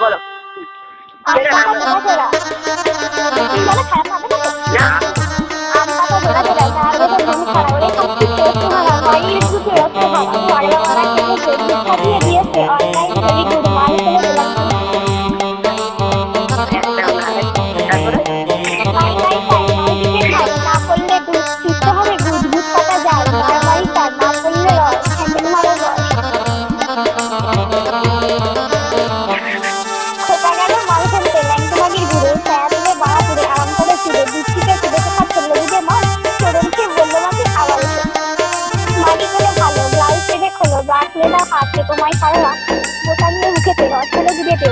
বলো। আম পাতা জোড়া জোড়া। তুমি বলো খারাপ হবে না তো? না। আম পাতা জোড়া জোড়া, তাহলে তো তুমি খারাপ হলে সবচেয়ে টেস্ট ভালো হয়। একটু রক্ত ভালো ঘরে বাবা খেয়েছে, দুধ খাইয়ে দিয়েছে অনলাইন ভেরি গুড মাল ফেলে দিলাম। তারপরে খাই খাই খাই খাই দিকে খাই, না করলে দুধ পিছতে হবে, দুধ দুধ পাতা যায় মারামারি তার, না করলে রস হ্যান্ডেল মারো রস। খোটা গেল মাল ফেলতে ল্যাং তোমাগির ঘুরে ছায়া তুলে বাড়া পুড়ে আরাম করে ফিরে দুধ থেকে ফিরে কোথা চললো বুঝে মা চোরনকে বললো মাকে আবার এসো। মাগি বলে ভালো ব্লাউজ পেটে খোলো, ব্রাশ লে দাও হাতকে তোমায় সারা বোতা নিয়ে মুখেতে রস হলো দুধেতে